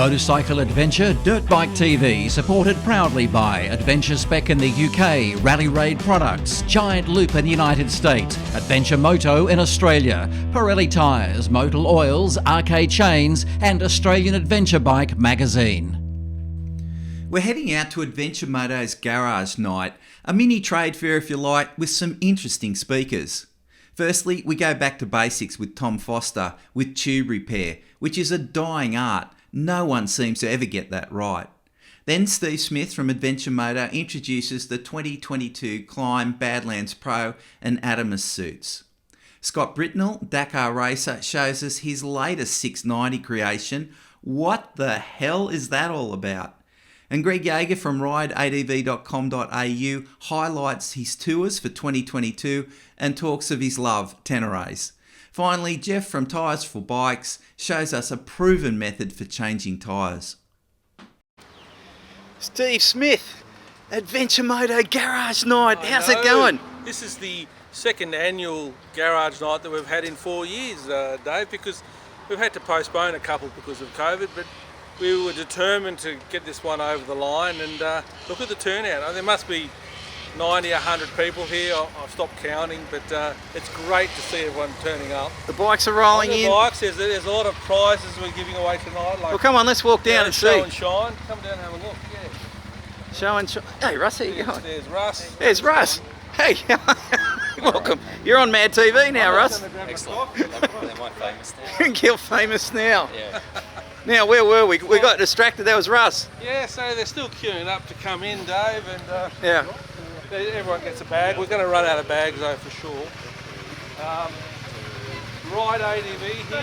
Motorcycle Adventure Dirt Bike TV, supported proudly by Adventure Spec in the UK, Rally Raid Products, Giant Loop in the United States, Adventure Moto in Australia, Pirelli Tyres, Motul Oils, RK Chains and Australian Adventure Bike Magazine. We're heading out to Adventure Moto's Garage Night, a mini trade fair if you like, with some interesting speakers. Firstly, we go back to basics with Tom Foster with tube repair, which is a dying art. No one seems to ever get that right. Then Steve Smith from Adventure Moto introduces the 2022 Climb Badlands Pro and Adamus suits. Scott Britnell, Dakar racer, shows us his latest 690 creation. What the hell is that all about? And Greg Yeager from rideadv.com.au highlights his tours for 2022 and talks of his love, Tenerace. Finally, Jeff from Tyres for Bikes shows us a proven method for changing tyres. Steve Smith, Adventure Moto Garage Night. How's it going? This is the second annual garage night that we've had in 4 years, Dave, because we've had to postpone a couple because of COVID, but we were determined to get this one over the line, and look at the turnout. There must be 90, 100 people here. I've stopped counting, but it's great to see everyone turning up. The bikes are rolling in. Bikes, there's a lot of prizes we're giving away tonight. Like, well, come on, let's walk down and see. Show and shine. Come down and have a look. Yeah. Show and shine. Hey, Russ, how you going? There's Russ. There's Russ. Hey, welcome. You're on Mad TV now, Russ. Excellent. Am I famous now? You're famous now. Yeah. Now, where were we? We got distracted. That was Russ. Yeah, so they're still queuing up to come in, Dave, and yeah. Everyone gets a bag. We're going to run out of bags though for sure. Ride ADV here.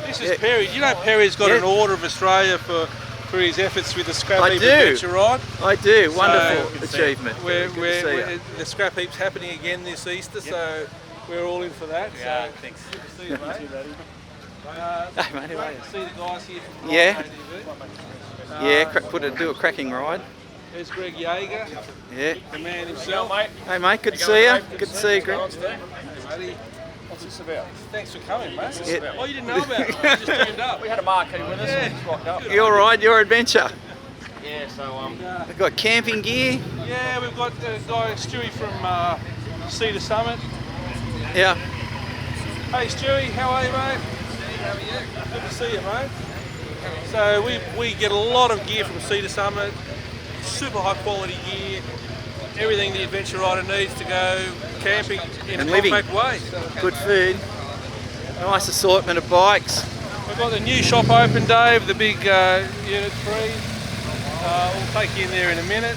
This is Perry. You know Perry's got an Order of Australia for his efforts with the Scrap Heap Adventure Ride. I do. Wonderful achievement. The Scrap Heap's happening again this Easter, so we're all in for that. Yeah, so thanks. Good to see you, mate. Hey, mate, how are you? See the guys here from Yeah. ADV. Do a cracking ride. There's Greg Yeager, Yeah. the man himself. Mate. Hey, mate, good to see you. Good to see you, Greg. What's this about? Thanks for coming, mate. Yeah. Oh, you didn't know about it. You just turned up. We had a marquee with us. Yeah. Just rocked up. You're right, your adventure. Yeah, so We've got camping gear. Yeah, we've got the guy Stewie from Cedar Summit. Yeah. Hey Stewie, how are you, mate? How are you? Good to see you, mate. So we get a lot of gear from Cedar Summit, super high quality gear, everything the adventure rider needs to go camping in And a living. compact way. Good food. Nice assortment of bikes. We've got the new shop open, Dave, the big Unit 3. We'll take you in there in a minute.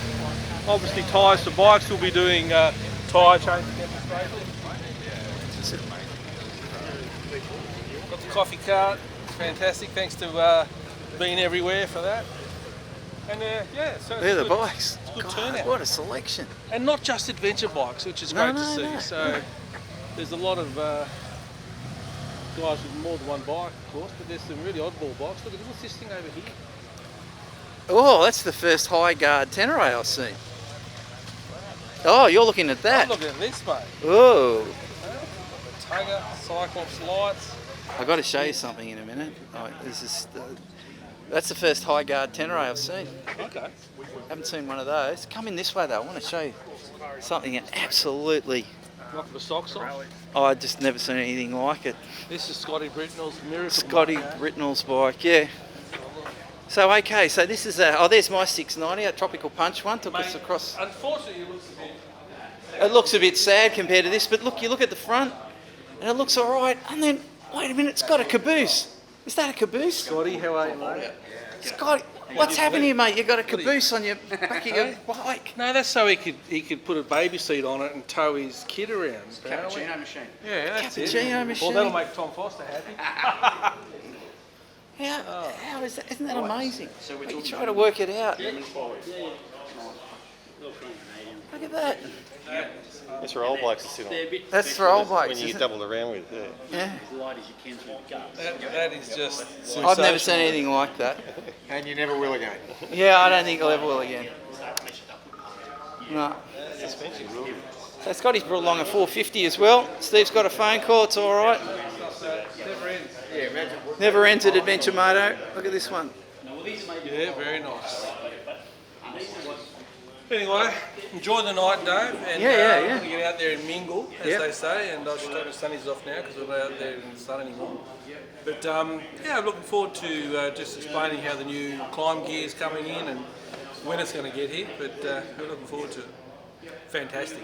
Obviously Tyres to Bikes, we'll be doing tyre change demonstrations. Got the coffee cart, it's fantastic, thanks to being everywhere for that. And so They're the good. bikes. It's a good God, turnout. what a selection. And not just adventure bikes, which is great to see. No. So there's a lot of guys with more than one bike, of course, but there's some really oddball bikes. Look at this thing over here. Oh, that's the first high guard Tenere I've seen. Oh, you're looking at that. I'm looking at this, mate. Oh. Tugger, Cyclops lights. I've got to show you something in a minute. Oh, that's the first high guard Tenere I've seen. Okay. Haven't seen one of those. Come in this way though. I want to show you something absolutely. Knock the socks off. Oh, I've just never seen anything like it. This is Scotty Britnell's Miracle. Scotty bike. Britnell's bike, yeah. So okay, so this is there's my 690, a Tropical Punch one. Took us across. Unfortunately, it looks a bit. It looks a bit sad compared to this, but look, you look at the front, and it looks all right. And then wait a minute, it's got a caboose. Is that a caboose? Scotty, how are you, mate? Scotty, what's happened here, mate? You got a caboose on your back of your bike. No, that's so he could put a baby seat on it and tow his kid around. cappuccino machine. Yeah, that's it. Cappuccino machine. Well, that'll make Tom Foster happy. How is that? Isn't that amazing? So we're You try to work it out. Look at that. That's for old blokes to sit on. That's for old When blokes, you isn't get doubled around with, Yeah. That is just I've never seen anything like that. And you never will again. Yeah, I don't think I'll ever will again. No. Suspension will be. So Scotty's brought along a 450 as well. Steve's got a phone call, it's all right. never ends. Never entered Adventure Moto. Look at this one. Yeah, very nice. Anyway, enjoy the night, Dave. And, we're going to get out there and mingle, as they say. And I'll just take the sunnies off now because we're not out there in the sun anymore. But I'm looking forward to just explaining how the new climb gear is coming in and when it's going to get here. But we're looking forward to it. Fantastic.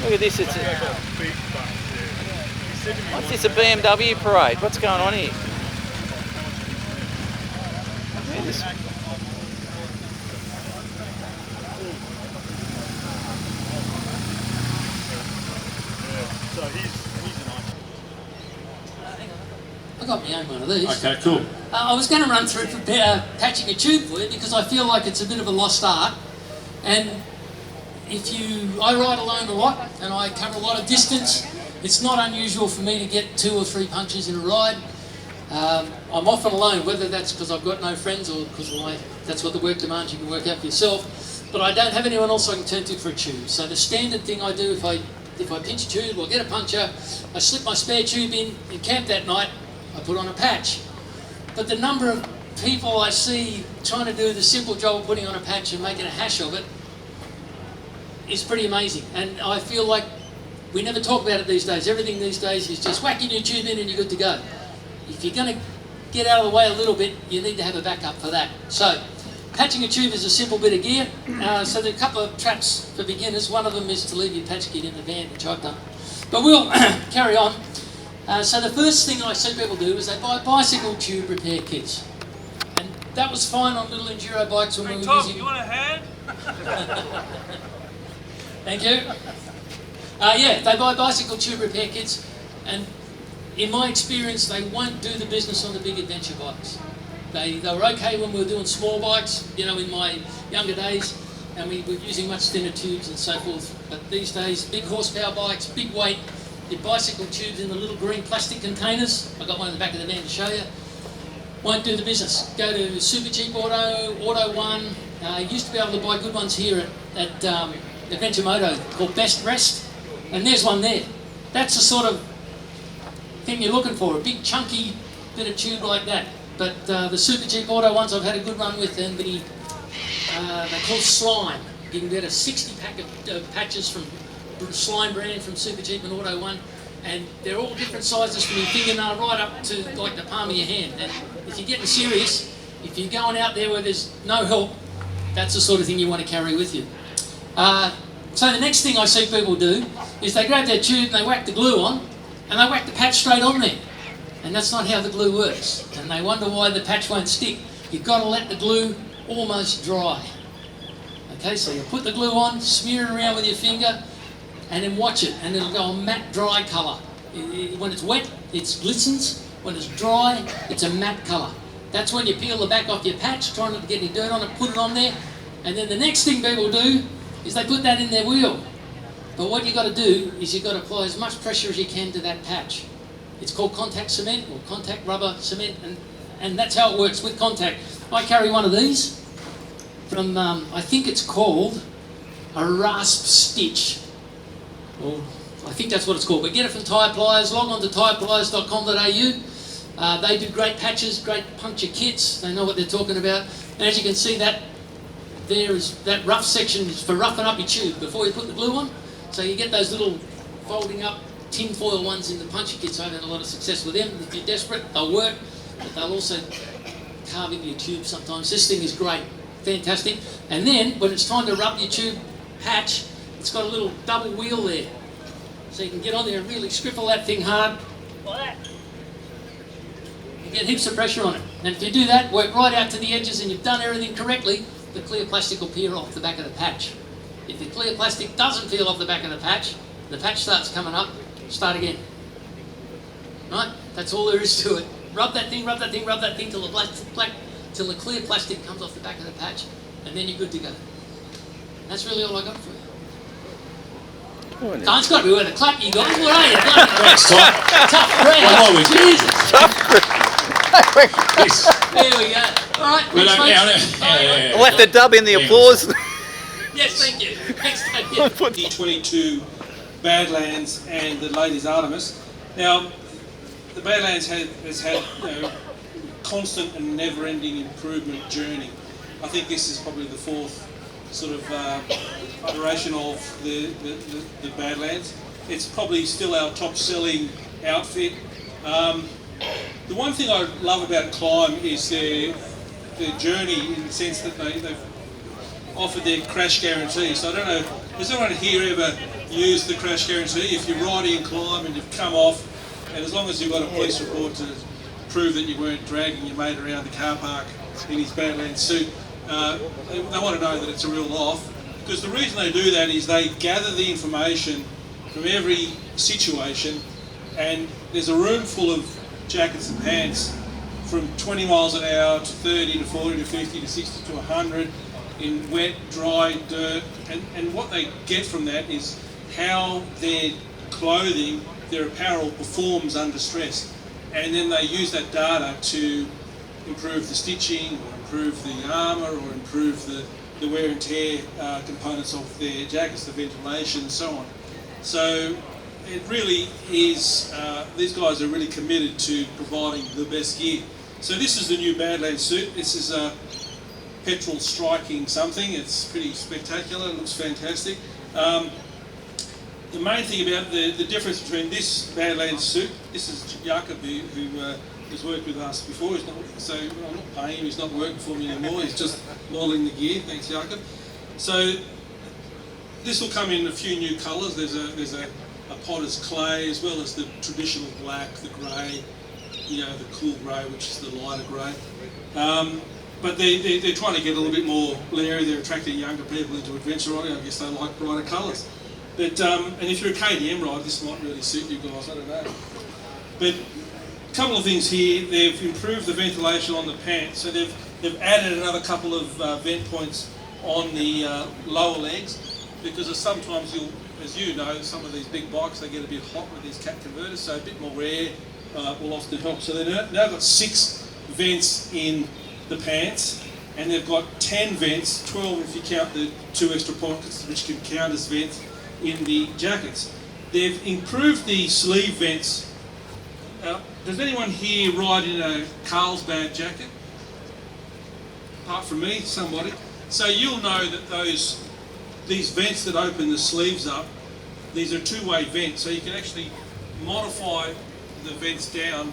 Look at this, what's this, a BMW parade? What's going on here? I got my own one of these. Okay, cool. I was going to run through patching a tube for you because I feel like it's a bit of a lost art. And I ride alone a lot and I cover a lot of distance. It's not unusual for me to get 2 or 3 punches in a ride. I'm often alone, whether that's because I've got no friends or because that's what the work demands, you can work out for yourself. But I don't have anyone else I can turn to for a tube. So the standard thing I do if I pinch a tube or get a puncture, I slip my spare tube in camp that night, I put on a patch. But the number of people I see trying to do the simple job of putting on a patch and making a hash of it is pretty amazing. And I feel like we never talk about it these days. Everything these days is just whack your new tube in and you're good to go. If you're going to get out of the way a little bit, you need to have a backup for that. So, patching a tube is a simple bit of gear. So there are a couple of traps for beginners. One of them is to leave your patch kit in the van, which I've done. But we'll carry on. So the first thing I see people do is they buy bicycle tube repair kits. And that was fine on little enduro bikes when we were Tom, using... you want a hand? Thank you. They buy bicycle tube repair kits, and in my experience, they won't do the business on the big adventure bikes. They were okay when we were doing small bikes, in my younger days, and we were using much thinner tubes and so forth. But these days, big horsepower bikes, big weight, your bicycle tubes in the little green plastic containers. I've got one in the back of the van to show you. Won't do the business. Go to Supercheap Auto, Auto One. You used to be able to buy good ones here at Adventure Moto called Best Rest, and there's one there. That's the sort of thing you're looking for, a big chunky bit of tube like that. But the Supercheap Auto ones I've had a good run with, and they're called Slime. You can get a 60 pack of patches from Slime brand from Supercheap and Auto One, and they're all different sizes from your fingernail right up to like the palm of your hand. And if you're getting serious, if you're going out there where there's no help, that's the sort of thing you want to carry with you. So the next thing I see people do is they grab their tube and they whack the glue on, and they whack the patch straight on there. And that's not how the glue works. And they wonder why the patch won't stick. You've got to let the glue almost dry. Okay, so you put the glue on, smear it around with your finger, and then watch it, and it'll go a matte dry colour. When it's wet, it glistens. When it's dry, it's a matte colour. That's when you peel the back off your patch, try not to get any dirt on it, put it on there, and then the next thing people do is they put that in their wheel. But what you've got to do is you've got to apply as much pressure as you can to that patch. It's called contact cement or contact rubber cement, and that's how it works with contact. I carry one of these from, I think it's called a rasp stitch. Or I think that's what it's called. But get it from Tyre Pliers. Log on to tyrepliers.com.au. They do great patches, great puncture kits. They know what they're talking about. And as you can see, that rough section is for roughing up your tube before you put the glue on. So you get those little folding up tinfoil ones in the puncher kits. I've had a lot of success with them. If you're desperate, they'll work, but they'll also carve in your tube sometimes. This thing is great, fantastic. And then when it's time to rub your tube hatch, it's got a little double wheel there. So you can get on there and really scriffle that thing hard, like that. You get heaps of pressure on it. And if you do that, work right out to the edges and you've done everything correctly, the clear plastic will peel off the back of the patch. If the clear plastic doesn't peel off the back of the patch starts coming up, start again. Right? That's all there is to it. Rub that thing, rub that thing, rub that thing till till the clear plastic comes off the back of the patch, and then you're good to go. That's really all I got for you. Don's got to be with a clap, you guys. What are you? Thanks, Tom. Tough crowd. One more with you. Jesus. There we go. All right. We Thanks, don't folks. I'll have to dub in the applause. Yes, thank you. Thanks, Dave. D22 Badlands and the latest Artemis. Now, the Badlands has had constant and never-ending improvement journey. I think this is probably the fourth sort of iteration of the Badlands. It's probably still our top-selling outfit. The one thing I love about Climb is their journey, in the sense that they've offered their crash guarantee. So I don't know, has anyone here ever used the crash guarantee? If you're riding in Climb and you've come off, and as long as you've got a police report to prove that you weren't dragging your mate around the car park in his Badlands suit, they want to know that it's a real off. Because the reason they do that is they gather the information from every situation, and there's a room full of jackets and pants from 20 miles an hour to 30 to 40 to 50 to 60 to 100 in wet, dry, dirt, and what they get from that is how their clothing, their apparel performs under stress, and then they use that data to improve the stitching or improve the armour or improve the wear and tear components of their jackets, the ventilation and so on. So it really is, these guys are really committed to providing the best gear. So this is the new Badlands suit. This is a petrol striking something. It's pretty spectacular, it looks fantastic. The main thing about the difference between this Badlands suit, this is Jakob who has worked with us before. So I'm not paying him, he's not working for me anymore, he's just modelling the gear. Thanks, Jakob. So this will come in a few new colours. There's a potter's clay, as well as the traditional black, the grey, the cool grey, which is the lighter grey. But they're trying to get a little bit more leery. They're attracting younger people into adventure riding. I guess they like brighter colours. But and if you're a KTM rider, this might really suit you guys. I don't know. But a couple of things here. They've improved the ventilation on the pants. So they've added another couple of vent points on the lower legs, because sometimes as you know, some of these big bikes, they get a bit hot with these cat converters, so a bit more air will often help. So they've now got 6 vents in the pants, and they've got 10 vents, 12 if you count the 2 extra pockets, which can count as vents in the jackets. They've improved the sleeve vents. Does anyone here ride in a Carlsbad jacket? Apart from me, somebody. So you'll know that these vents that open the sleeves up, these are 2-way vents, so you can actually modify the vents down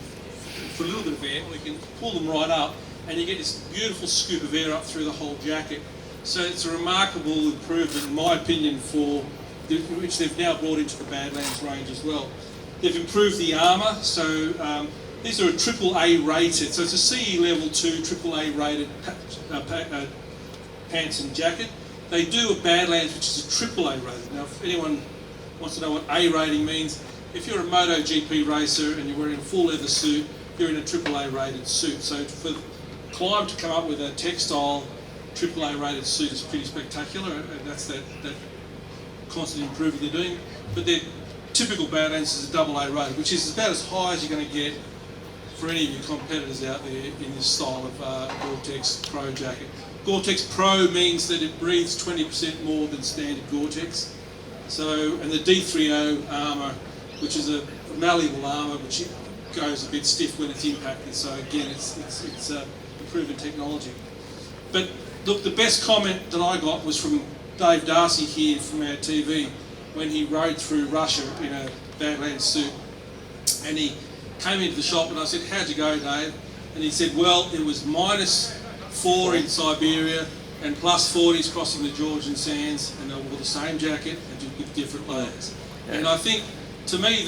for a little bit of air, or you can pull them right up, and you get this beautiful scoop of air up through the whole jacket. So it's a remarkable improvement, in my opinion, which they've now brought into the Badlands range as well. They've improved the armour, so these are a AAA rated, so it's a CE level 2 AAA rated pants and jacket. They do a Badlands which is a AAA rated. Now if anyone wants to know what A rating means, if you're a MotoGP racer and you're wearing a full leather suit, you're in a AAA rated suit. So for Climb to come up with a textile AAA rated suit is pretty spectacular, and that's that constant improvement they're doing. But their typical Badlands is a AA rated, which is about as high as you're going to get for any of your competitors out there in this style of Gore-Tex Pro jacket. Gore-Tex Pro means that it breathes 20% more than standard Gore-Tex. So, and the D30 armour, which is a malleable armour, which goes a bit stiff when it's impacted. So again, it's proven technology. But look, the best comment that I got was from Dave Darcy here from our TV when he rode through Russia in a Badlands suit, and he came into the shop and I said, "How'd you go, Dave?" And he said, "Well, it was -4 in Siberia and +40s crossing the Georgian Sands, and I wore the same jacket and with different layers." And I think, to me,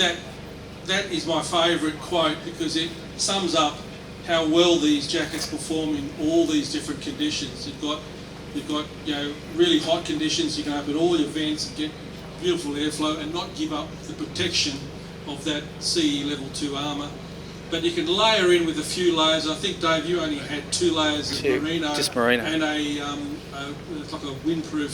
that is my favourite quote, because it sums up how well these jackets perform in all these different conditions. You've got really hot conditions. You can open all your vents and get beautiful airflow and not give up the protection of that CE level 2 armour. But you can layer in with a few layers. I think, Dave, you only had 2 layers of merino, just merino, and it's like a windproof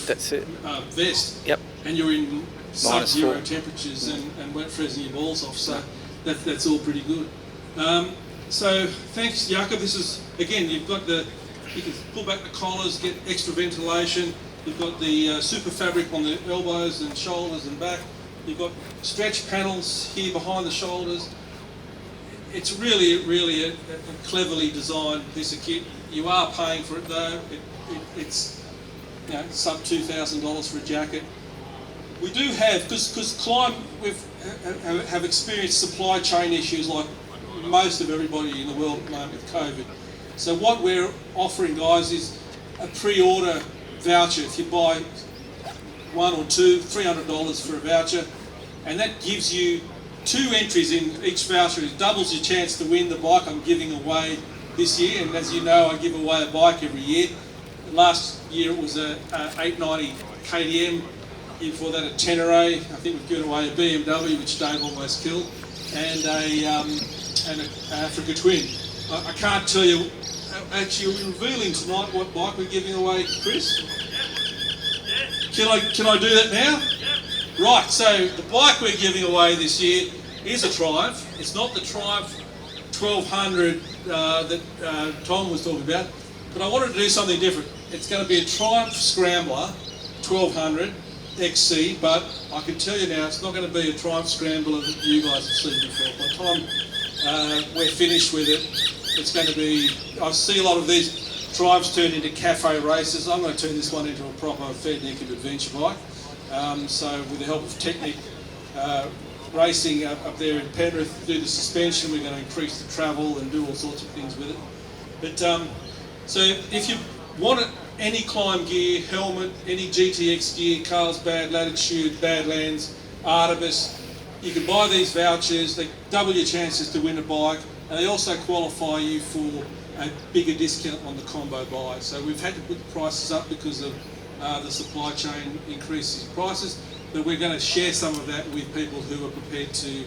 vest. Yep. And you're in sub-zero -4 temperatures and weren't freezing your balls off. So that's all pretty good. So thanks, Jakob. This is, again, you can pull back the collars, get extra ventilation. You've got the super fabric on the elbows and shoulders and back. You've got stretch panels here behind the shoulders. It's really a cleverly designed piece of kit. You are paying for it though. It's sub $2,000 for a jacket. We do have, because Climb have experienced supply chain issues like most of everybody in the world at the moment with COVID. So what we're offering, guys, is a pre-order voucher. If you buy 1 or 2, $300 for a voucher, and that gives you 2 entries in each voucher. It doubles your chance to win the bike I'm giving away this year. And as you know, I give away a bike every year. Last year it was a 890 KTM. Year before that a Tenere. I think we've given away a BMW, which Dave almost killed, and an Africa Twin. I can't tell you. Actually, are we revealing tonight what bike we're giving away, Chris? Can I do that now? Right, so the bike we're giving away this year is a Triumph. It's not the Triumph 1200 that Tom was talking about, but I wanted to do something different. It's going to be a Triumph Scrambler 1200 XC, but I can tell you now it's not going to be a Triumph Scrambler that you guys have seen before. By the time we're finished with it, it's going to be, I see a lot of these Triumphs turned into cafe races. I'm going to turn this one into a proper fair naked adventure bike. So with the help of Technic Racing up there in Penrith, do the suspension, we're going to increase the travel and do all sorts of things with it. But so if you want any Climb gear, helmet, any GTX gear, Carlsbad, Latitude, Badlands, Artemis, you can buy these vouchers. They double your chances to win a bike, and they also qualify you for a bigger discount on the combo buy. So we've had to put the prices up because of the supply chain increases prices, but we're going to share some of that with people who are prepared to,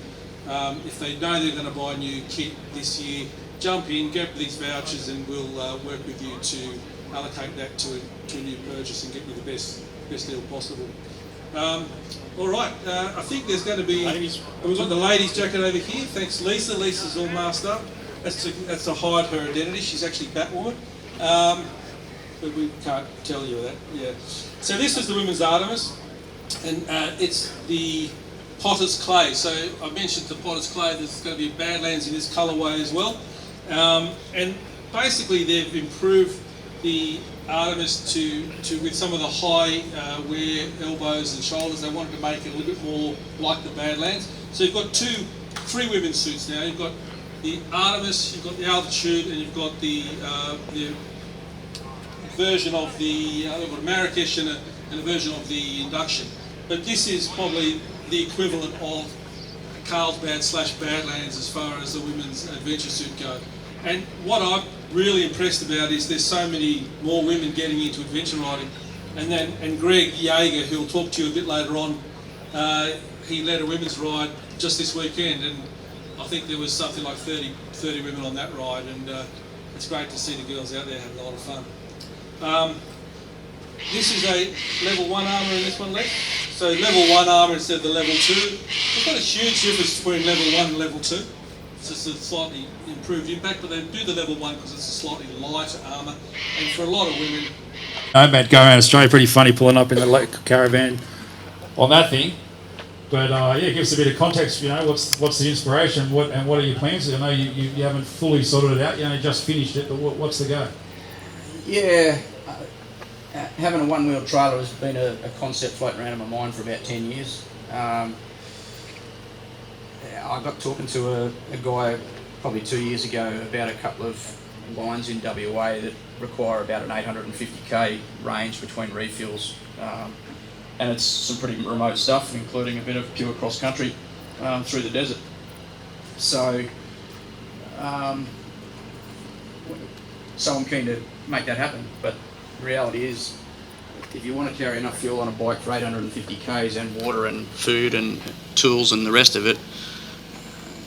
if they know they're going to buy a new kit this year, jump in, get these vouchers, and we'll work with you to allocate that to a new purchase and get you the best deal possible. All right, I think there's going to be, we've got the ladies' jacket over here. Thanks, Lisa. Lisa's all masked up. That's to hide her identity. She's actually Batwoman. But we can't tell you that. Yeah. So this is the women's Artemis, and it's the Potter's Clay. So I mentioned the Potter's Clay. There's going to be Badlands in this colourway as well, and basically they've improved the Artemis to with some of the high wear elbows and shoulders. They wanted to make it a little bit more like the Badlands. So you've got 3 women's suits now. You've got the Artemis, you've got the Altitude, and you've got the version of the Marrakesh and a version of the Induction. But this is probably the equivalent of Carlsbad / Badlands as far as the women's adventure suit go. And what I'm really impressed about is there's so many more women getting into adventure riding. And Greg Yeager, who'll talk to you a bit later on, he led a women's ride just this weekend, and I think there was something like 30 women on that ride, and it's great to see the girls out there having a lot of fun. This is a level 1 armour in this one left. So level 1 armour instead of the level 2. There's not a huge difference between level 1 and level 2. It's just a slightly improved impact, but they do the level 1 because it's a slightly lighter armour. And for a lot of women... Nomad go around Australia, pretty funny pulling up in the local caravan on that thing. But yeah, give us a bit of context, what's the inspiration, what are your plans? I know you haven't fully sorted it out, you just finished it, but what's the go? Yeah, having a one-wheel trailer has been a concept floating around in my mind for about 10 years. I got talking to a guy probably 2 years ago about a couple of lines in WA that require about an 850k range between refuels, and it's some pretty remote stuff, including a bit of pure cross country through the desert. So, so I'm keen to make that happen. But the reality is, if you want to carry enough fuel on a bike for 850 k's and water and food and tools and the rest of it,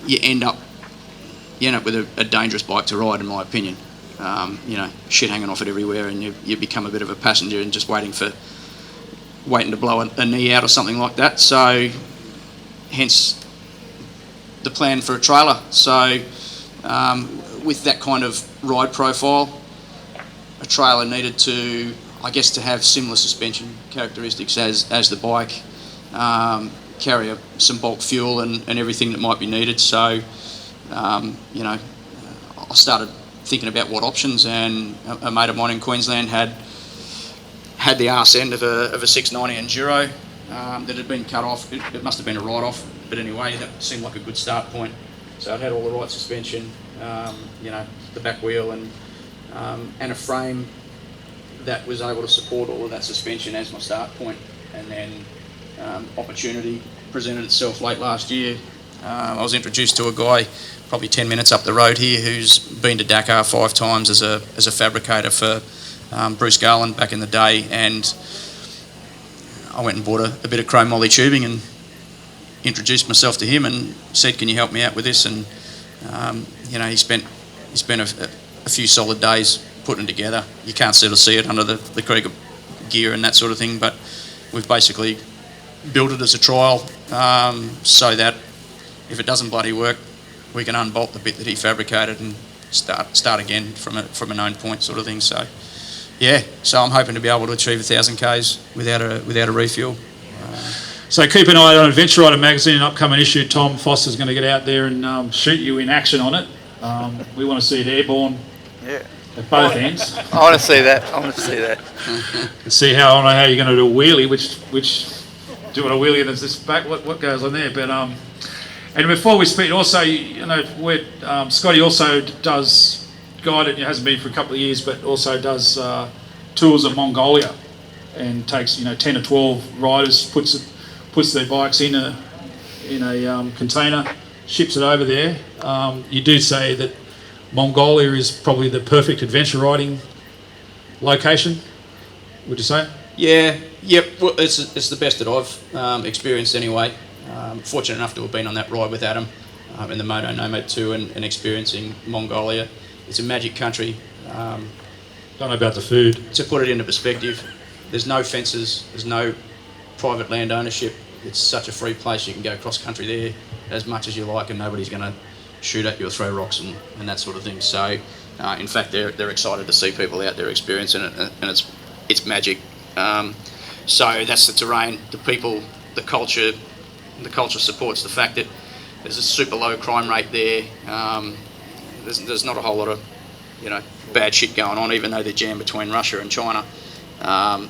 you end up with a dangerous bike to ride, in my opinion. Shit hanging off it everywhere, and you become a bit of a passenger and just waiting to blow a knee out or something like that. So, hence the plan for a trailer. So, with that kind of ride profile, a trailer needed to, I guess, to have similar suspension characteristics as the bike, carry some bulk fuel and everything that might be needed. So, I started thinking about what options, and a mate of mine in Queensland had the arse end of a 690 Enduro that had been cut off. It must have been a write-off, but anyway, that seemed like a good start point. So it had all the right suspension, the back wheel and a frame that was able to support all of that suspension as my start point. And then opportunity presented itself late last year. I was introduced to a guy probably 10 minutes up the road here who's been to Dakar 5 times as a fabricator for Bruce Garland back in the day, and I went and bought a bit of chrome moly tubing and introduced myself to him and said, can you help me out with this? And he spent a few solid days putting it together. You can't sort of see it under the Krieger gear and that sort of thing, but we've basically built it as a trial so that if it doesn't bloody work, we can unbolt the bit that he fabricated and start again from a known point sort of thing. So so I'm hoping to be able to achieve 1,000 k's without a refuel. So keep an eye on Adventure Rider magazine, an upcoming issue. Tom Foster's going to get out there and shoot you in action on it. We want to see it airborne at both ends. I want to see that. See how you're going to do a wheelie, which doing a wheelie and there's this back, what goes on there. But and before we speak, also, Scotty also does guided. It hasn't been for a couple of years, but also does tours of Mongolia, and takes 10 or 12 riders, puts their bikes in a container, ships it over there. You do say that Mongolia is probably the perfect adventure riding location. Would you say? Yeah. Well, it's the best that I've experienced anyway. Fortunate enough to have been on that ride with Adam in the Moto Nomad 2 and experiencing Mongolia. It's a magic country. Don't know about the food. To put it into perspective, there's no fences, there's no private land ownership. It's such a free place. You can go cross country there as much as you like, and nobody's going to shoot at you or throw rocks and that sort of thing. So, in fact, they're excited to see people out there experiencing it, and it's magic. So that's the terrain, the people, the culture. The culture supports the fact that there's a super low crime rate there. There's not a whole lot of bad shit going on, even though they're jammed between Russia and China.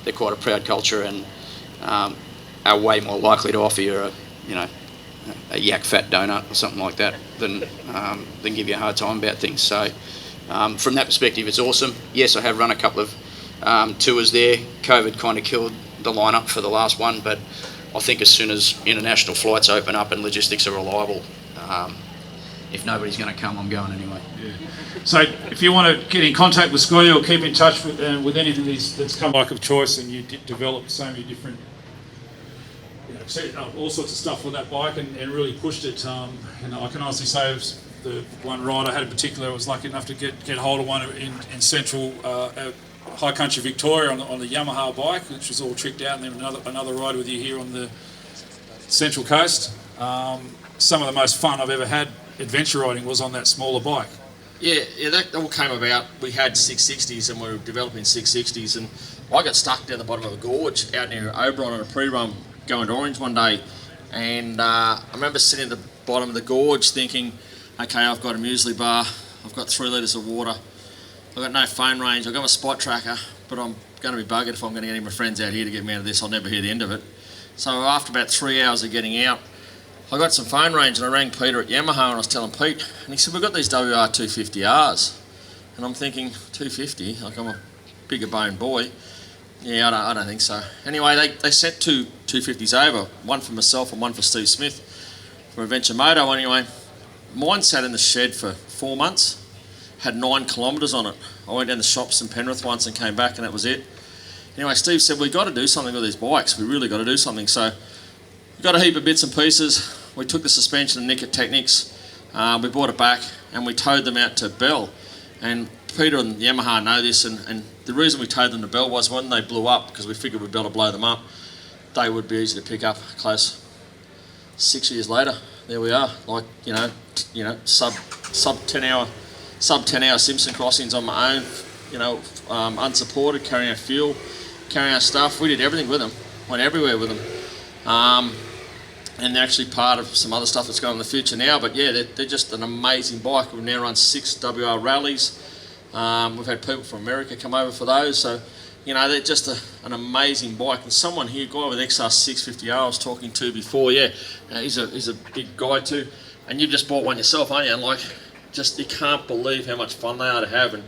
They're quite a proud culture and are way more likely to offer you a yak fat donut or something like that than give you a hard time about things. So from that perspective, it's awesome. Yes, I have run a couple of tours there. COVID kind of killed the lineup for the last one, but I think as soon as international flights open up and logistics are reliable, if nobody's going to come, I'm going anyway. Yeah. So if you want to get in contact with Scotty or keep in touch with anything that's come bike of choice, and you developed so many different, all sorts of stuff with that bike and really pushed it. I can honestly say the one ride I had in particular, I was lucky enough to get hold of one in central high country Victoria on the Yamaha bike, which was all tricked out, and then another ride with you here on the Central Coast. Some of the most fun I've ever had adventure riding was on that smaller bike. Yeah, that all came about. We had 660s and we were developing 660s, and I got stuck down the bottom of the gorge out near Oberon on a pre-run going to Orange one day, and I remember sitting at the bottom of the gorge thinking, okay, I've got a muesli bar, I've got 3 litres of water, I've got no phone range, I've got my spot tracker, but I'm going to be buggered if I'm going to get any of my friends out here to get me out of this. I'll never hear the end of it. So after about 3 hours of getting out, I got some phone range and I rang Peter at Yamaha and I was telling Pete, and he said, we've got these WR 250Rs. And I'm thinking, 250? Like, I'm a bigger boned boy. Yeah, I don't think so. Anyway, they sent two 250s over, one for myself and one for Steve Smith from Adventure Moto. Anyway, mine sat in the shed for 4 months, had 9 kilometres on it. I went down the shops in Penrith once and came back and that was it. Anyway, Steve said, we've got to do something with these bikes. We really got to do something. So we got a heap of bits and pieces. We took the suspension and Nick at Technics. We brought it back and we towed them out to Bell. And Peter and Yamaha know this, and the reason we towed them to Bell was when they blew up, because we figured we'd be able to blow them up, they would be easy to pick up close. 6 years later, there we are, like, sub 10 hour Simpson crossings on my own, unsupported, carrying our fuel, carrying our stuff. We did everything with them, went everywhere with them. And they're actually part of some other stuff that's going on in the future now. But yeah, they're just an amazing bike. We've now run 6 WR rallies. We've had people from America come over for those. So, they're just an amazing bike. And someone here, guy with XR 650R I was talking to before, he's a big guy too. And you've just bought one yourself, aren't you? And you can't believe how much fun they are to have. And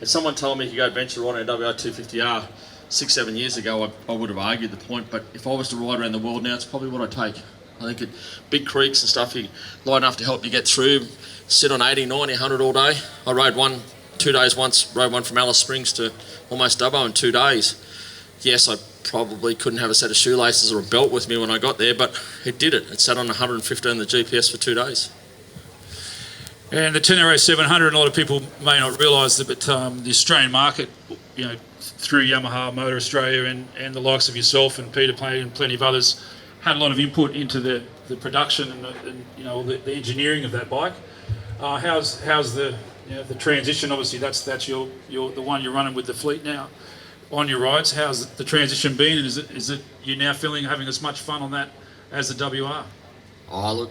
someone told me you could go adventure riding a WR 250R 6-7 years ago, I would have argued the point. But if I was to ride around the world now, it's probably what I'd take. I think at big creeks and stuff, you light enough to help you get through, sit on 80, 90, 100 all day. I rode 2 days once, rode one from Alice Springs to almost Dubbo in 2 days. Yes, I probably couldn't have a set of shoelaces or a belt with me when I got there, but it did it. It sat on 115 the GPS for 2 days. And the Tenere 700, a lot of people may not realise that, but the Australian market, through Yamaha Motor Australia and the likes of yourself and Peter Payne and plenty of others, had a lot of input into the production and the engineering of that bike. How's the transition? Obviously, that's the one you're running with the fleet now on your rides. How's the transition been? And is it you now having as much fun on that as the WR? Oh look,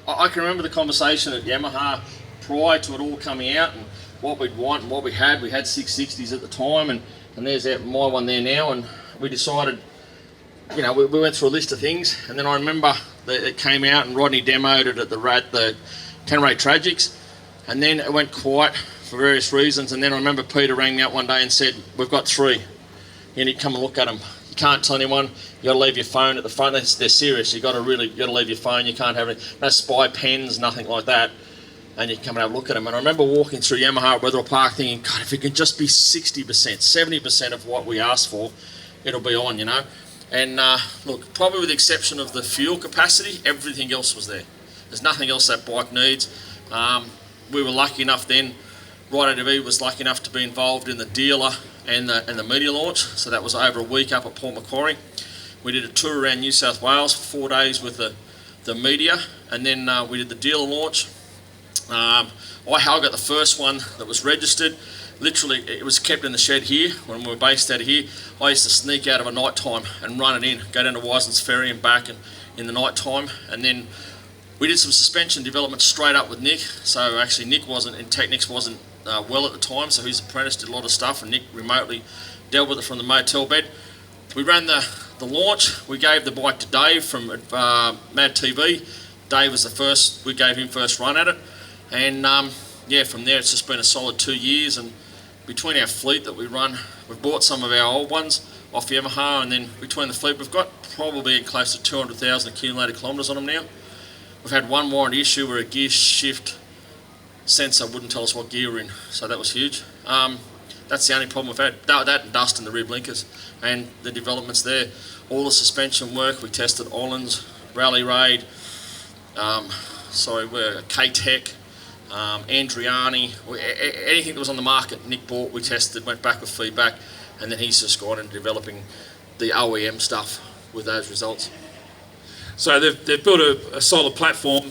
I can remember the conversation at Yamaha prior to it all coming out and what we'd want and what we had. We had 660s at the time, and there's my one there now, and we decided. We went through a list of things, and then I remember that it came out and Rodney demoed it at the Tenere Tragics, and then it went quiet for various reasons, and then I remember Peter rang me up one day and said, we've got 3, you need to come and look at them. You can't tell anyone, you got to leave your phone at the front. They're serious, you got to leave your phone, you can't have no spy pens, nothing like that, and you can come and have a look at them. And I remember walking through Yamaha at Wetherill Park thinking, God, if it can just be 60%, 70% of what we asked for, it'll be on, And look, probably with the exception of the fuel capacity, everything else was there. There's nothing else that bike needs. We were lucky enough then, Ride ATV was lucky enough to be involved in the dealer and the media launch. So that was over a week up at Port Macquarie. We did a tour around New South Wales for 4 days with the media, and then we did the dealer launch. I got the first one that was registered. Literally, it was kept in the shed here when we were based out of here. I used to sneak out of a night time and run it in, go down to Wisens Ferry and back in the night time. And then we did some suspension development straight up with Nick. So actually Nick Technics wasn't well at the time, so his apprentice did a lot of stuff and Nick remotely dealt with it from the motel bed. We ran the launch. We gave the bike to Dave from Mad TV. Dave was we gave him first run at it. And from there it's just been a solid 2 years, and between our fleet that we run, we've bought some of our old ones off Yamaha, and then between the fleet we've got probably close to 200,000 accumulated kilometres on them now. We've had one warranty issue where a gear shift sensor wouldn't tell us what gear we're in, so that was huge. That's the only problem we've had. That and dust in the rear blinkers, and the developments there. All the suspension work, we tested Ollins, Rally Raid, K-Tech, Andriani, anything that was on the market, Nick bought, we tested, went back with feedback, and then he's just gone into developing the OEM stuff with those results. So they've built a solid platform.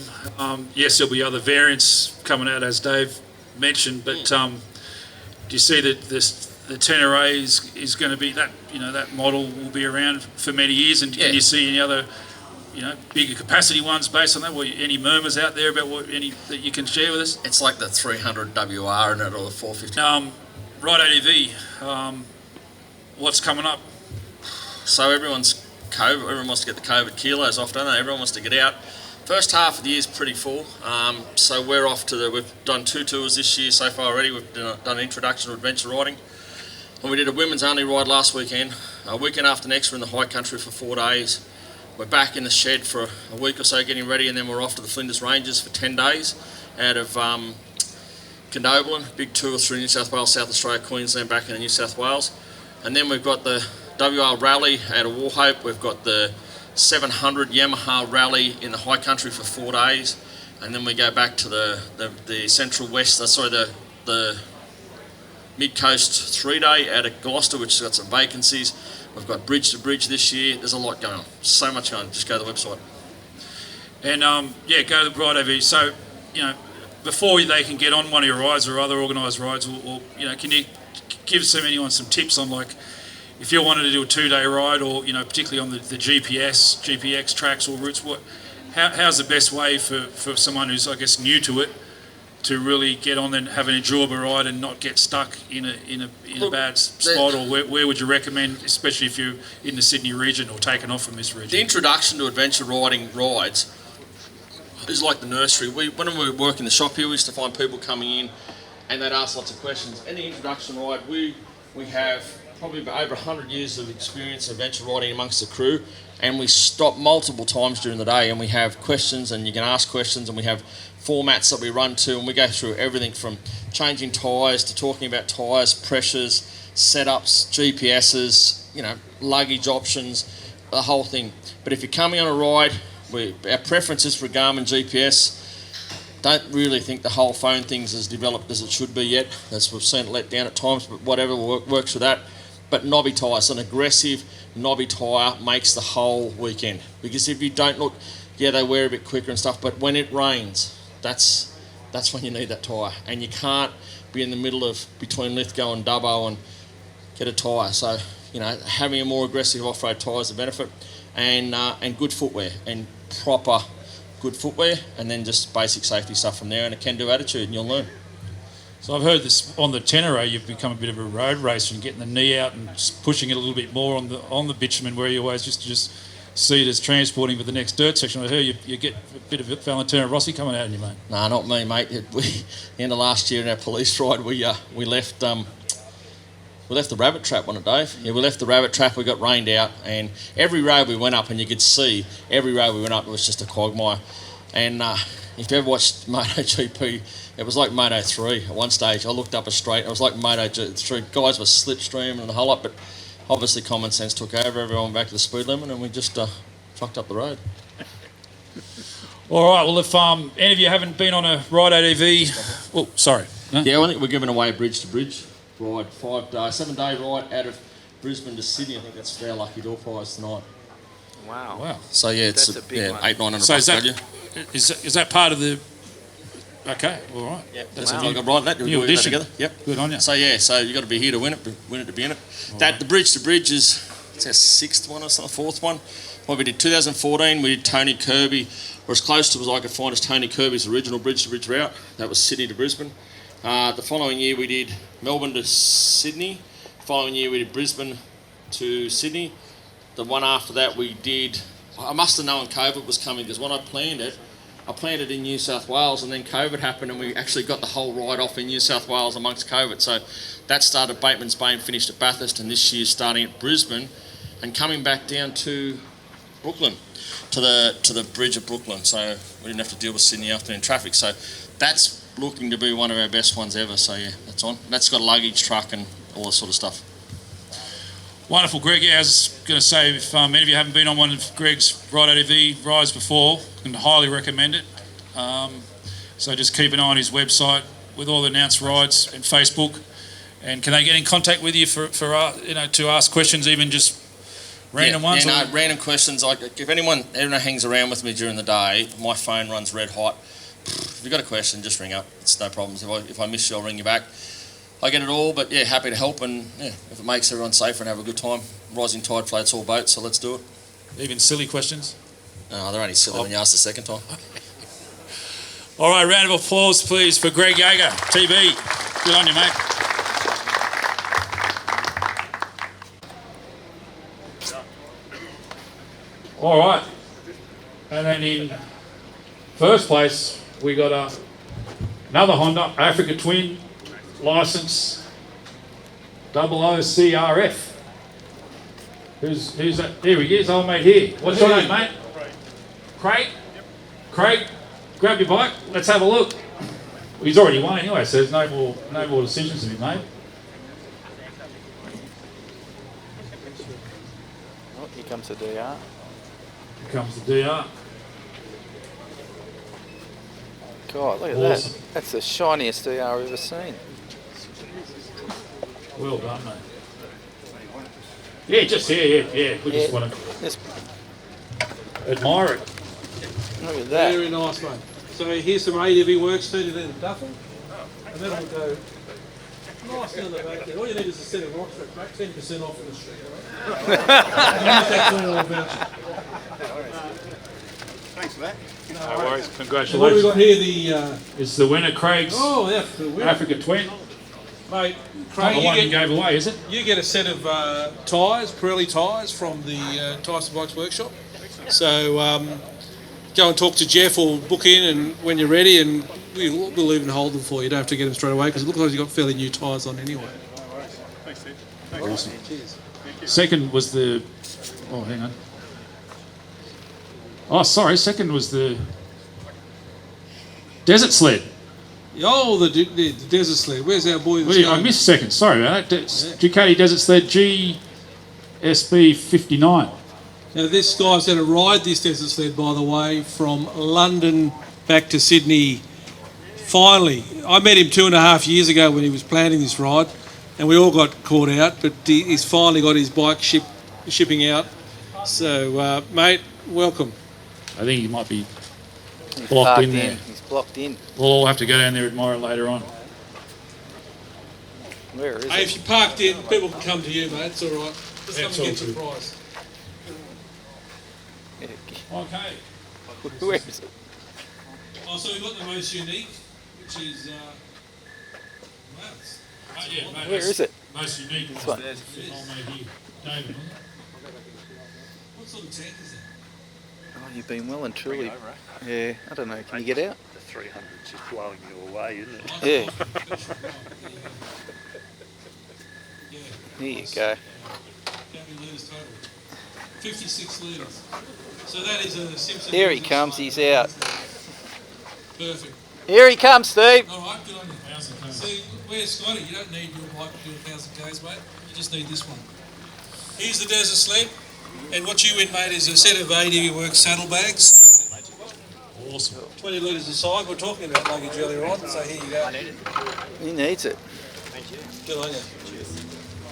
Yes, there'll be other variants coming out, as Dave mentioned, but do you see that the Tenere is going to be that, that model will be around for many years, and can you see any other bigger capacity ones based on that? Any murmurs out there about any that you can share with us? It's like the 300 WR in it, or the 450. Ride ATV, what's coming up? So everyone wants to get the COVID kilos off, don't they? Everyone wants to get out. First half of the year is pretty full, so we're off to we've done 2 tours this year so far already. We've done an introduction to adventure riding, and we did a women's only ride last weekend. Weekend after next we're in the high country for 4 days. We're back in the shed for a week or so getting ready, and then we're off to the Flinders Ranges for 10 days out of Condobolin, big tour through New South Wales, South Australia, Queensland, back into New South Wales. And then we've got the WR Rally out of Warhope. We've got the 700 Yamaha Rally in the high country for 4 days, and then we go back to the Central West, the Mid Coast 3 day out of Gloucester, which has got some vacancies. We've got Bridge to Bridge this year. There's a lot going on, so much going on. Just go to the website. And go to the Ride AV. So, before they can get on one of your rides or other organised rides, or can you give anyone some tips on, like, if you wanted to do a 2-day ride, or particularly on the GPX tracks or routes, how's the best way for someone who's, I guess, new to it to really get on and have an enjoyable ride and not get stuck in a bad spot? Or where would you recommend, especially if you're in the Sydney region or taken off from this region? The introduction to adventure riding rides is like the nursery. When we work in the shop here, we used to find people coming in and they'd ask lots of questions. In the introduction ride, we have probably over 100 years of experience of adventure riding amongst the crew, and we stop multiple times during the day and we have questions, and you can ask questions, and we have formats that we run to, and we go through everything from changing tyres to talking about tyres, pressures, setups, GPSs, luggage options, the whole thing. But if you're coming on a ride, our preference is for Garmin GPS. Don't really think the whole phone thing's as developed as it should be yet. We've seen it let down at times, but whatever works for that. But knobby tyres, an aggressive knobby tyre makes the whole weekend. Because if you don't look, they wear a bit quicker and stuff, but when it rains, that's when you need that tyre. And you can't be in the middle of between Lithgow and Dubbo and get a tyre. So, having a more aggressive off-road tyre is a benefit, and good footwear, and proper good footwear, and then just basic safety stuff from there, and a can-do attitude, and you'll learn. So I've heard this on the Tenere, you've become a bit of a road racer and getting the knee out and just pushing it a little bit more on the bitumen, where you always just see it as transporting for the next dirt section. I heard you get a bit of Valentino Rossi coming out in you, mate. No, not me, mate. The end of last year in our police ride, we left the rabbit trap on it, Dave. Yeah, we left the rabbit trap. We got rained out, and every road we went up, and you could see every road we went up, it was just a quagmire. And if you ever watched MotoGP, it was like Moto 3 at one stage. I looked up a straight, it was like Moto 3. Guys were slipstreaming and the whole lot, but obviously common sense took over. Everyone went back to the speed limit, and we just fucked up the road. All right, well, if any of you haven't been on a Ride ATV... Oh, sorry. No? Yeah, I think we're giving away a Bridge to Bridge ride, 7-day ride out of Brisbane to Sydney. I think that's our lucky door prize tonight. Wow. So it's That's a big one. $800-900 So value. is that part of the... Okay, all right. Yeah, that's a good ride. That new addition. Together. Yep. Good on you. So you got to be here to win it to be in it. The Bridge to Bridge is our 6th one or something, 4th one. Well, we did 2014. We did Tony Kirby, or as close to as I could find as Tony Kirby's original Bridge to Bridge route. That was Sydney to Brisbane. The following year we did Melbourne to Sydney. The following year we did Brisbane to Sydney. The one after that we did... I must have known COVID was coming, because when I planned it in New South Wales, and then COVID happened, and we actually got the whole ride off in New South Wales amongst COVID. So that started Bateman's Bay and finished at Bathurst, and this year's starting at Brisbane and coming back down to Brooklyn, to the bridge of Brooklyn. So we didn't have to deal with Sydney afternoon traffic. So that's looking to be one of our best ones ever. So yeah, that's on. That's got a luggage truck and all this sort of stuff. Wonderful, Greg. Yeah, I was going to say, if any of you haven't been on one of Greg's Ride ATV rides before, I can highly recommend it. So just keep an eye on his website with all the announced rides, and Facebook. And can they get in contact with you for to ask questions, even just random ones? Yeah, no, random questions. Like if anyone hangs around with me during the day, my phone runs red hot. If you've got a question, just ring up. It's no problems. If I miss you, I'll ring you back. I get it all, but yeah, happy to help, and yeah, if it makes everyone safer and have a good time. Rising tide floats all boats, so let's do it. Even silly questions? No, they're only silly when you ask the second time. All right, round of applause, please, for Greg Yager, TB. Good on you, mate. All right. And then in First place, we got another Honda Africa Twin license 00CRF. Who's that? Here he is, old mate here. What's your name, mate? Craig? Craig, grab your bike. Let's have a look. Well, he's already won anyway, so there's no more decisions to be made. Oh, here comes the DR. Here comes the DR. God, look at Awesome. that. That's the shiniest DR I've ever seen. Well done, mate. Yeah, just yeah. We just want to Just admire it. look at that. Very nice, mate. So here's some ADV works, 30 litre duffel, and that'll go nice down the back there. All you need is a set of rocks, mate. 10% off in the street, all right? Use that $20 voucher. Thanks for that. No worries. So what have we Congratulations. got here? It's the winner, Craig's The winner. Africa Twin. Mate, Not Craig, the one you gave away, is it? you get a set of tyres, Pirelli tyres from the Tyson Bikes Workshop. So go and talk to Jeff or book in, and when you're ready, and we'll even hold them for you. You don't have to get them straight away because it looks like you've got fairly new tyres on anyway. Thanks, Steve. Awesome. Cheers. Second was the. Oh, hang on. Oh, sorry. Second was the Desert Sled. Oh, the Desert Sled. Where's our boy? That's I going? missed second. Sorry about that. Ducati Desert Sled GSB 59. Now this guy's going to ride this Desert Sled, by the way, from London back to Sydney. Finally, I met him 2.5 years ago when he was planning this ride, and we all got caught out. But he's finally got his bike shipping out. So, mate, welcome. I think he might be He's blocked parked in there. He's blocked in. We'll all have to go down there and admire it later on. Where is Hey, it? if you parked in, people can come to you, mate. It's all right. Just Yeah, come it's and all get your good. prize. Okay. Where is it? Oh, so we've got the most unique, which is wow, it's Where is it? Most unique This one. one. Old mate here. David. what sort of tank is that? Oh, you've been well and truly. Yeah, I don't know. Can you get out? The 300's just blowing you away, isn't it? Yeah. Yeah. There you go. How many litres total? 56 litres. So that is a Simpson. There he comes. He's out. Perfect. Here he comes, Steve. All right, good on you. See, where's Scotty? You don't need your bike to do 1,000 k's, mate. You just need this one. Here's the Desert Sled, and what you win, mate, is a set of ADV Works saddlebags. Awesome. 20 litres a side. We're talking about luggage earlier on, so here you go. He needs it. Good on you.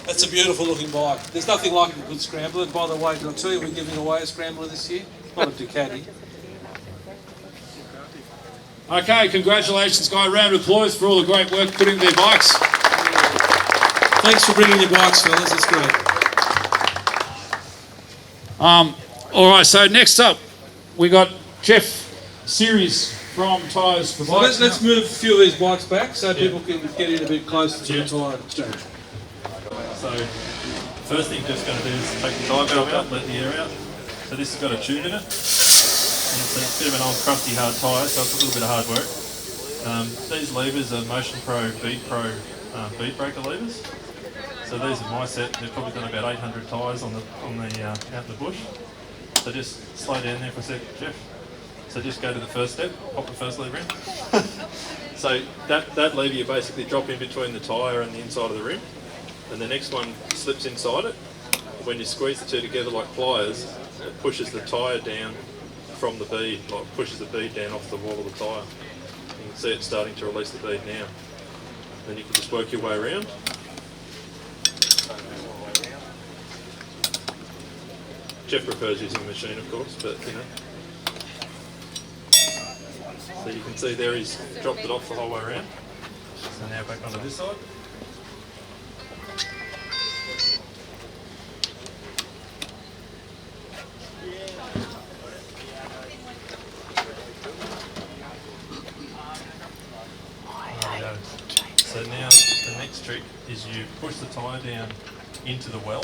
That's a beautiful looking bike. There's nothing like a good scrambler. And by the way, did I tell you we're giving away a scrambler this year? Not a Ducati. Okay, congratulations, guy. Round of applause for all the great work put into their bikes. Thanks for bringing your bikes, fellas. That's great. All right, so next up, we got Jeff Series from Tyres for So Bikes. let's move a few of these bikes back so people can get in a bit closer to the tyre exchange. So first thing just going to do is take the tyre valve out, let the air out. So this has got a tube in it. And it's a bit of an old crusty hard tyre, so it's a little bit of hard work. These levers are Motion Pro Bead Pro bead breaker levers. So these are my set. They've probably done about 800 tyres on the out in the bush. So just slow down there for a sec, Jeff. So just go to the first step, pop the first lever in. So that lever you basically drop in between the tyre and the inside of the rim. And the next one slips inside it. When you squeeze the two together like pliers, it pushes the tyre down from the bead, like pushes the bead down off the wall of the tyre. You can see it starting to release the bead now. Then you can just work your way around. Jeff prefers using a machine, of course, but you know. So you can see there he's dropped it off the whole way around. So now back onto this side. So now the next trick is you push the tyre down into the well.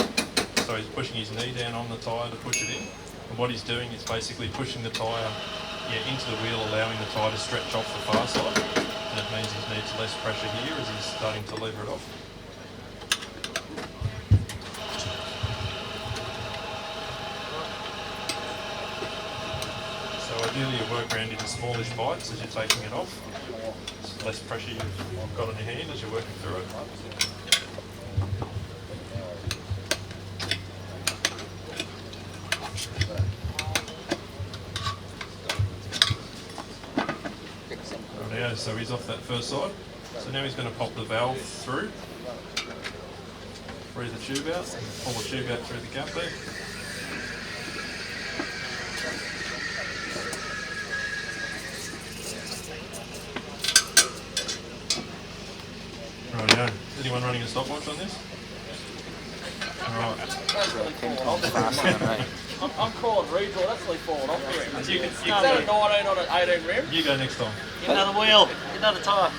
So he's pushing his knee down on the tyre to push it in. And what he's doing is basically pushing the tyre into the wheel, allowing the tyre to stretch off the far side. And it means he needs less pressure here as he's starting to lever it off. So ideally you work around into smallish bites as you're taking it off. It's less pressure you've got on your hand as you're working through it. Now, so he's off that first side. So now he's going to pop the valve through, free the tube out, and pull the tube out through the gap there. Rightio. Anyone running a stopwatch on this? Alright. That's really falling off. I'm calling redraw, that's really falling off here. Is that a 19 on an 18 rim? You go next time. Get another wheel, get another tyre.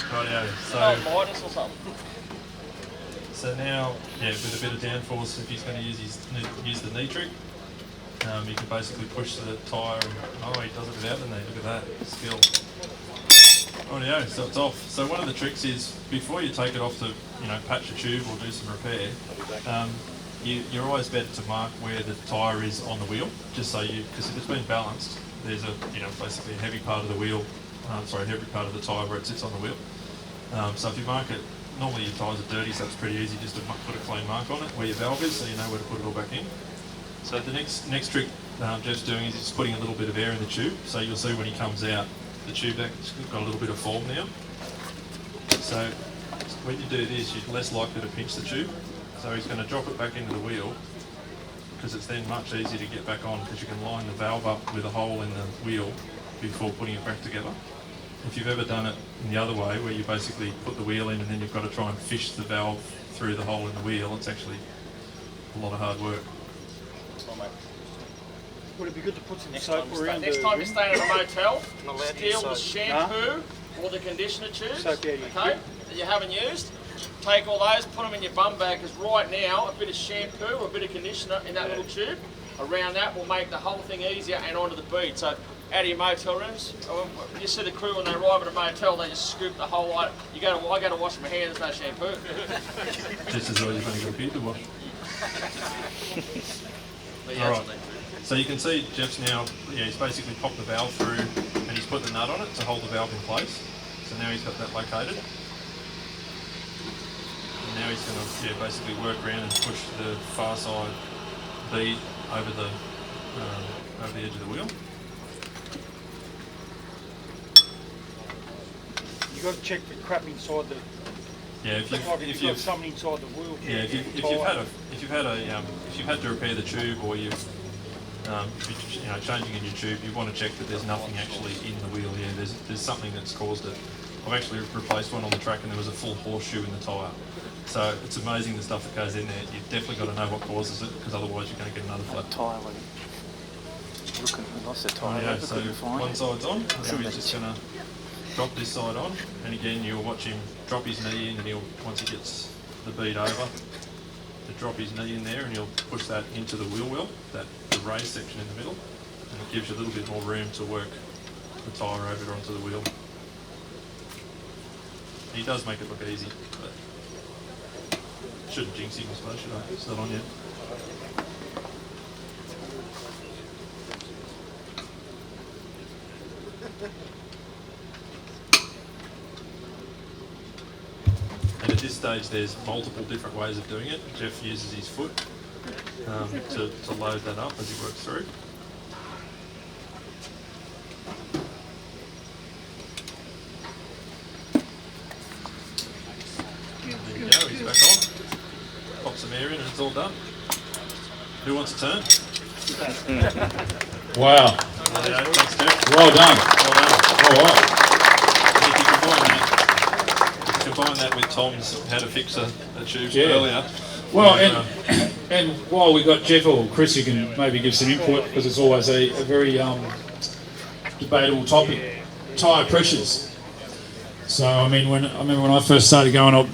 Rightio. Minus or something. So now, yeah, with a bit of downforce, if he's going to use the knee trick, you can basically push the tyre and, oh, he does it without the knee, look at that, skill. Rightio, so it's off. So one of the tricks is, before you take it off to, patch a tube or do some repair, you're always better to mark where the tyre is on the wheel, just so because if it's been balanced, there's basically a heavy part of the wheel, heavy part of the tyre where it sits on the wheel. So if you mark it, normally your tyres are dirty, so it's pretty easy just to put a clean mark on it where your valve is, so you know where to put it all back in. So the next trick Jeff's doing is he's putting a little bit of air in the tube, so you'll see when he comes out, the tube has got a little bit of form now. So when you do this, you're less likely to pinch the tube. So he's going to drop it back into the wheel, because it's then much easier to get back on, because you can line the valve up with a hole in the wheel before putting it back together. If you've ever done it in the other way, where you basically put the wheel in and then you've got to try and fish the valve through the hole in the wheel, it's actually a lot of hard work. Would it be good to put some soap around Next time you're staying at a motel, steal the shampoo or the conditioner tubes, okay, that you haven't used. Take all those, put them in your bum bag, because right now a bit of shampoo or a bit of conditioner in that little tube around that will make the whole thing easier and onto the bead. So out of your motel rooms, you see the crew when they arrive at a motel, they just scoop the whole lot. I go to wash my hands, there's no shampoo. Just as well you've only got a beard to wash. Alright, so you can see Jeff's now, he's basically popped the valve through and he's put the nut on it to hold the valve in place. So now he's got that located. And now he's going to basically work around and push the far side bead over the edge of the wheel. You've got to check the crap inside the. Yeah, if you've something inside the wheel. Yeah, if you've had to repair the tube, or you're changing in your tube, you want to check that there's nothing actually in the wheel here. There's something that's caused it. I've actually replaced one on the track and there was a full horseshoe in the tyre. So it's amazing the stuff that goes in there. You've definitely got to know what causes it, because otherwise you're going to get another flat. Tyre, looking nice, the tyre. Yeah, so one side's on. Now he's just going to drop this side on, and again you'll watch him drop his knee in, and once he gets the bead over, to drop his knee in there, and he'll push that into the wheel well, the raised section in the middle, and it gives you a little bit more room to work the tyre over onto the wheel. He does make it look easy, but shouldn't jinx him, I suppose, should I? It's not on yet. And at this stage there's multiple different ways of doing it. Jeff uses his foot to load that up as he works through. There you go, he's back on. Pop some air in and it's all done. Who wants a turn? Wow. Yeah, thanks, Jeff. Well done. Well done. All right. If you combine that with Tom's how to fix a tube Yeah. earlier. Well, and while we got Jeff or Chris, you can maybe give some input, because it's always a very debatable topic. Tyre pressures. So I remember when I first started going up